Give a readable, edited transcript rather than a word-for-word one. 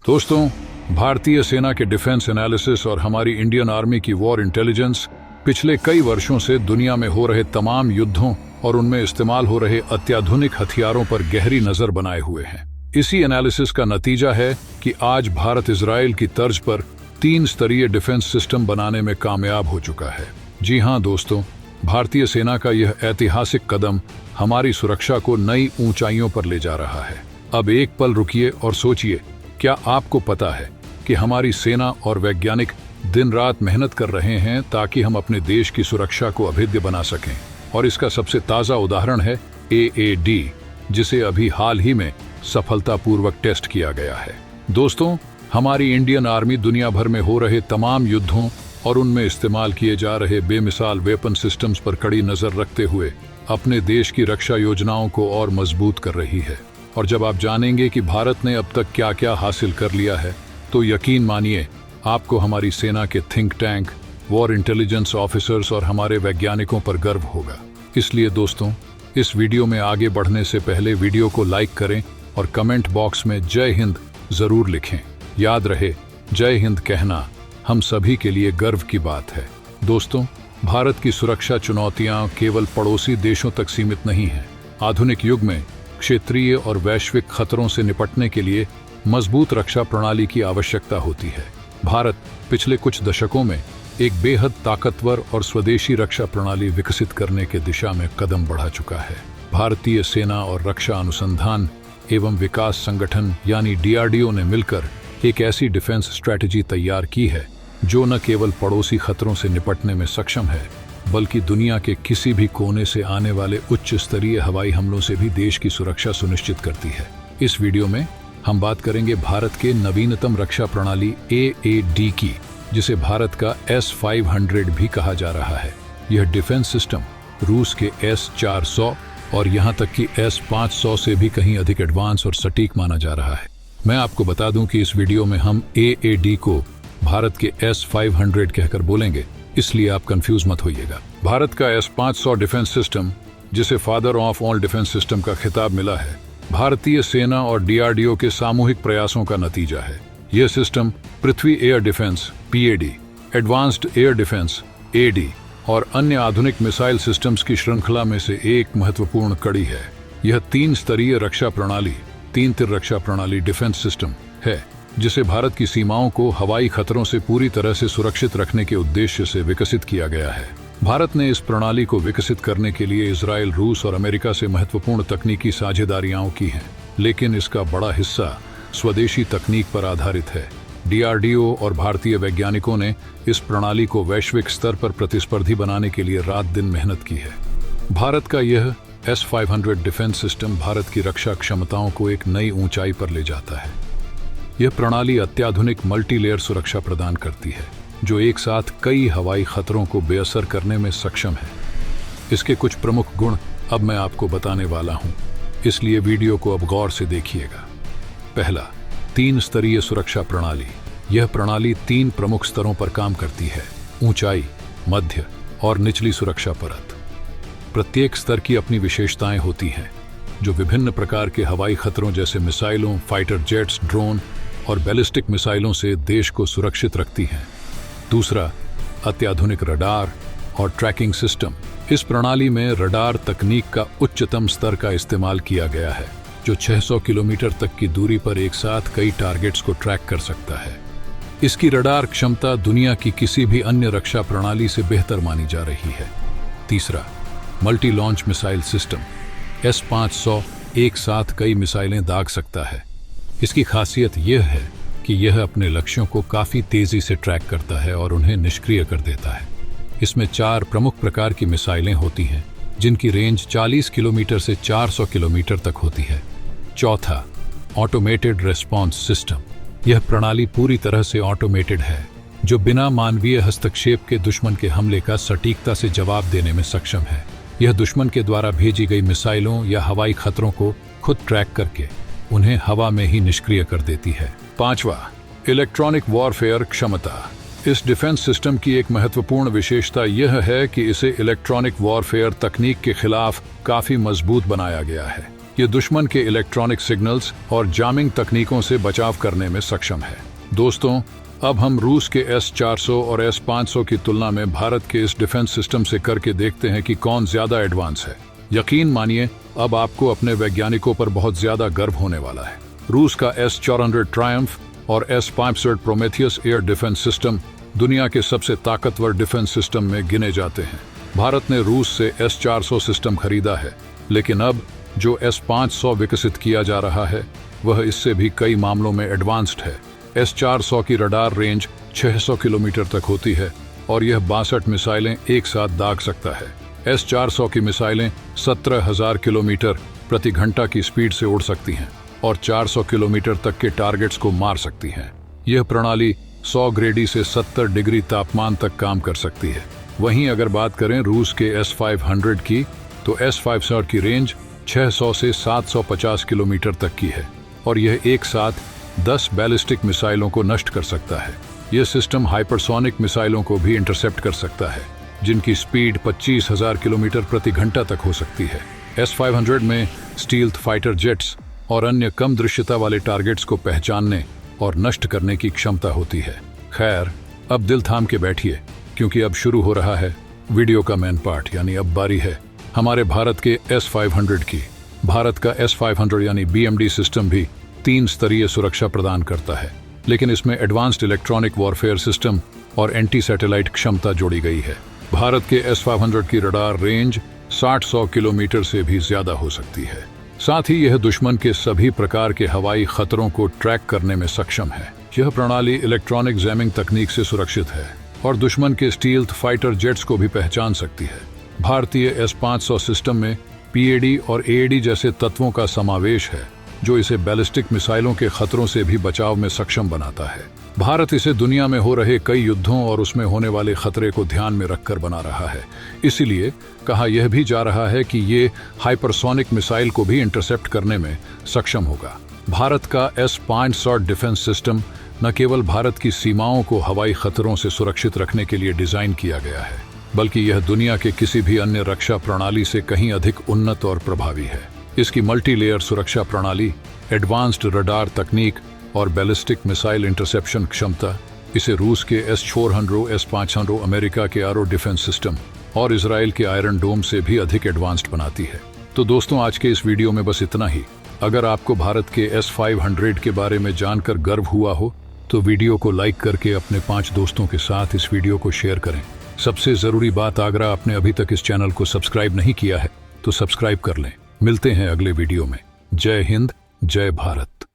दोस्तों, भारतीय सेना के डिफेंस एनालिसिस और हमारी इंडियन आर्मी की वॉर इंटेलिजेंस पिछले कई वर्षों से दुनिया में हो रहे तमाम युद्धों और उनमें इस्तेमाल हो रहे अत्याधुनिक हथियारों पर गहरी नजर बनाए हुए हैं। इसी एनालिसिस का नतीजा है कि आज भारत इजराइल की तर्ज पर 3 स्तरीय डिफेंस सिस्टम बनाने में कामयाब हो चुका है। जी हाँ दोस्तों, भारतीय सेना का यह ऐतिहासिक कदम हमारी सुरक्षा को नई ऊंचाइयों पर ले जा रहा है। अब एक पल रुकिए और सोचिए, क्या आपको पता है कि हमारी सेना और वैज्ञानिक दिन रात मेहनत कर रहे हैं ताकि हम अपने देश की सुरक्षा को अभेद्य बना सकें। और इसका सबसे ताज़ा उदाहरण है AAD, जिसे अभी हाल ही में सफलतापूर्वक टेस्ट किया गया है। दोस्तों, हमारी इंडियन आर्मी दुनिया भर में हो रहे तमाम युद्धों और उनमें इस्तेमाल किए जा रहे बेमिसाल वेपन सिस्टम्स पर कड़ी नज़र रखते हुए अपने देश की रक्षा योजनाओं को और मजबूत कर रही है। और जब आप जानेंगे कि भारत ने अब तक क्या क्या हासिल कर लिया है, तो यकीन मानिए आपको हमारी सेना के think tank, war intelligence officers और हमारे वैज्ञानिकों पर गर्व होगा। इसलिए दोस्तों, इस वीडियो में आगे बढ़ने से पहले वीडियो को लाइक करें और कमेंट बॉक्स में जय हिंद जरूर लिखें। याद रहे, जय हिंद कहना हम सभी के लिए गर्व की बात है। दोस्तों, भारत की सुरक्षा चुनौतियां केवल पड़ोसी देशों तक सीमित नहीं हैं। आधुनिक युग में क्षेत्रीय और वैश्विक खतरों से निपटने के लिए मजबूत रक्षा प्रणाली की आवश्यकता होती है। भारत पिछले कुछ दशकों में एक बेहद ताकतवर और स्वदेशी रक्षा प्रणाली विकसित करने के दिशा में कदम बढ़ा चुका है। भारतीय सेना और रक्षा अनुसंधान एवं विकास संगठन यानी DRDO ने मिलकर एक ऐसी डिफेंस स्ट्रैटेजी तैयार की है जो न केवल पड़ोसी खतरों से निपटने में सक्षम है, बल्कि दुनिया के किसी भी कोने से आने वाले उच्च स्तरीय हवाई हमलों से भी देश की सुरक्षा सुनिश्चित करती है। इस वीडियो में हम बात करेंगे भारत के नवीनतम रक्षा प्रणाली AAD की, जिसे भारत का S-500 भी कहा जा रहा है। यह डिफेंस सिस्टम रूस के S-400 और यहाँ तक कि S-500 से भी कहीं अधिक एडवांस और सटीक माना जा रहा है। मैं आपको बता दूं कि इस वीडियो में हम AAD को भारत के S-500 कहकर बोलेंगे, इसलिए आप कंफ्यूज मत होइएगा। भारत का S-500 डिफेंस सिस्टम, जिसे father of all defence system का खिताब मिला है, भारतीय सेना और DRDO के सामूहिक प्रयासों का नतीजा है। यह system Prithvi air defence PAD, advanced air defence AD और अन्य आधुनिक मिसाइल सिस्टम्स की श्रृंखला में से एक महत्वपूर्ण कड़ी है। यह 3 स्तरीय रक्षा प्रणाली, 3 तिर रक्षा प्रणाली डिफेंस सिस्टम है, जिसे भारत की सीमाओं को हवाई खतरों से पूरी तरह से सुरक्षित रखने के उद्देश्य से विकसित किया गया है। भारत ने इस प्रणाली को विकसित करने के लिए इजराइल, रूस और अमेरिका से महत्वपूर्ण तकनीकी साझेदारियां की हैं, लेकिन इसका बड़ा हिस्सा स्वदेशी तकनीक पर आधारित है। DRDO और भारतीय वैज्ञानिकों ने इस प्रणाली को वैश्विक स्तर पर प्रतिस्पर्धी बनाने के लिए रात दिन मेहनत की है। भारत का यह S-500 डिफेंस सिस्टम भारत की रक्षा क्षमताओं को एक नई ऊंचाई पर ले जाता है। यह प्रणाली अत्याधुनिक मल्टीलेयर सुरक्षा प्रदान करती है, जो एक साथ कई हवाई खतरों को बेअसर करने में सक्षम है। इसके कुछ प्रमुख गुण अब मैं आपको बताने वाला हूं, इसलिए वीडियो को अब गौर से देखिएगा। पहला, 3 स्तरीय सुरक्षा प्रणाली। यह प्रणाली 3 प्रमुख स्तरों पर काम करती है: ऊंचाई, मध्य और निचली सुरक्षा परत। प्रत्येक स्तर की अपनी विशेषताएं होती हैं, जो विभिन्न प्रकार के हवाई खतरों जैसे मिसाइलों, फाइटर जेट्स, ड्रोन और बैलिस्टिक मिसाइलों से देश को सुरक्षित रखती हैं। दूसरा, अत्याधुनिक रडार और ट्रैकिंग सिस्टम। इस प्रणाली में रडार तकनीक का उच्चतम स्तर का इस्तेमाल किया गया है, जो 600 किलोमीटर तक की दूरी पर एक साथ कई टारगेट्स को ट्रैक कर सकता है। इसकी रडार क्षमता दुनिया की किसी भी अन्य रक्षा प्रणाली से बेहतर मानी जा रही है। तीसरा, multi launch missile system. S-500 एक साथ कई मिसाइलें दाग सकता है। इसकी खासियत यह है कि यह अपने लक्ष्यों को काफ़ी तेज़ी से ट्रैक करता है और उन्हें निष्क्रिय कर देता है। इसमें 4 प्रमुख प्रकार की मिसाइलें होती हैं, जिनकी रेंज 40 किलोमीटर से 400 किलोमीटर तक होती है। चौथा, ऑटोमेटेड रेस्पॉन्स सिस्टम। यह प्रणाली पूरी तरह से ऑटोमेटेड है, जो बिना मानवीय हस्तक्षेप के दुश्मन के हमले का सटीकता से जवाब देने में सक्षम है। यह दुश्मन के द्वारा भेजी गई मिसाइलों या हवाई खतरों को खुद ट्रैक करके उन्हें हवा में ही निष्क्रिय कर देती है। पांचवा, इलेक्ट्रॉनिक वॉरफेयर क्षमता। इस डिफेंस सिस्टम की एक महत्वपूर्ण विशेषता यह है कि इसे इलेक्ट्रॉनिक वॉरफेयर तकनीक के खिलाफ काफी मजबूत बनाया गया है। ये दुश्मन के इलेक्ट्रॉनिक सिग्नल्स और जामिंग तकनीकों से बचाव करने में सक्षम है। दोस्तों, अब हम रूस के S-400 और S-500 की तुलना में भारत के इस डिफेंस सिस्टम से करके देखते हैं कि कौन ज्यादा एडवांस है। यकीन मानिए, अब आपको अपने वैज्ञानिकों पर बहुत ज्यादा गर्व होने वाला है। रूस का S-400 ट्रायम्फ और S-500 Prometheus air defence system दुनिया के सबसे ताकतवर डिफेंस सिस्टम में गिने जाते हैं। भारत ने रूस से S-400 सिस्टम खरीदा है, लेकिन अब जो S-500 विकसित किया जा रहा है वह इससे भी कई मामलों में एडवांस्ड है। S-400 की रडार रेंज 600 किलोमीटर तक होती है और यह 62 मिसाइलें एक साथ दाग सकता है। S-400 की मिसाइलें 17,000 किलोमीटर प्रति घंटा की स्पीड से उड़ सकती हैं और 400 किलोमीटर तक के टारगेट्स को मार सकती हैं। यह प्रणाली 100 ग्रेडी से 70 डिग्री तापमान तक काम कर सकती है। वहीं अगर बात करें रूस के S-500 की, तो S-500 की रेंज 600 से 750 किलोमीटर तक की है और यह एक साथ 10 बैलिस्टिक मिसाइलों को नष्ट कर सकता है। यह सिस्टम हाइपरसोनिक मिसाइलों को भी इंटरसेप्ट कर सकता है, जिनकी स्पीड 25,000 किलोमीटर प्रति घंटा तक हो सकती है। S-500 में स्टील्थ फाइटर जेट्स और अन्य कम दृश्यता वाले टारगेट्स को पहचानने और नष्ट करने की क्षमता होती है। खैर, अब दिल थाम के बैठिए, क्योंकि अब शुरू हो रहा है वीडियो का मेन पार्ट, यानी अब बारी है हमारे भारत के S-500 की। भारत का S-500 यानी BMD सिस्टम भी 3 स्तरीय सुरक्षा प्रदान करता है, लेकिन इसमें एडवांस्ड इलेक्ट्रॉनिक वॉरफेयर सिस्टम और एंटी सैटेलाइट क्षमता जोड़ी गई है। भारत के S-500 की रडार रेंज 60-100 किलोमीटर से भी ज्यादा हो सकती है। साथ ही यह दुश्मन के सभी प्रकार के हवाई खतरों को ट्रैक करने में सक्षम है। यह प्रणाली इलेक्ट्रॉनिक जैमिंग तकनीक से सुरक्षित है और दुश्मन के स्टील्थ फाइटर जेट्स को भी पहचान सकती है। भारतीय S-500 सिस्टम में PAD और AAD जैसे तत्वों का समावेश है, जो इसे बैलिस्टिक मिसाइलों के खतरों से भी बचाव में सक्षम बनाता है। भारत इसे दुनिया में हो रहे कई युद्धों और उसमें होने वाले खतरे को ध्यान में रखकर बना रहा है। इसीलिए कहा यह भी जा रहा है कि ये हाइपरसोनिक मिसाइल को भी इंटरसेप्ट करने में सक्षम होगा। भारत का S-500 डिफेंस सिस्टम न केवल भारत की सीमाओं को हवाई खतरों से सुरक्षित रखने के लिए डिजाइन किया गया है, बल्कि यह दुनिया के किसी भी अन्य रक्षा प्रणाली से कहीं अधिक उन्नत और प्रभावी है। इसकी मल्टी लेयर सुरक्षा प्रणाली, एडवांस्ड रडार तकनीक और बैलिस्टिक मिसाइल इंटरसेप्शन क्षमता इसे रूस के S-400, S-500, अमेरिका के आरो डिफेंस सिस्टम और इजराइल के आयरन डोम से भी अधिक एडवांस्ड बनाती है। तो दोस्तों, आज के इस वीडियो में बस इतना ही। अगर आपको भारत के S-500 के बारे में जानकर गर्व हुआ हो तो वीडियो को लाइक करके अपने 5 दोस्तों के साथ इस वीडियो को शेयर करें। सबसे जरूरी बात, अगर आपने अभी तक इस चैनल को सब्सक्राइब नहीं किया है तो सब्सक्राइब कर लें। मिलते हैं अगले वीडियो में। जय हिंद, जय भारत।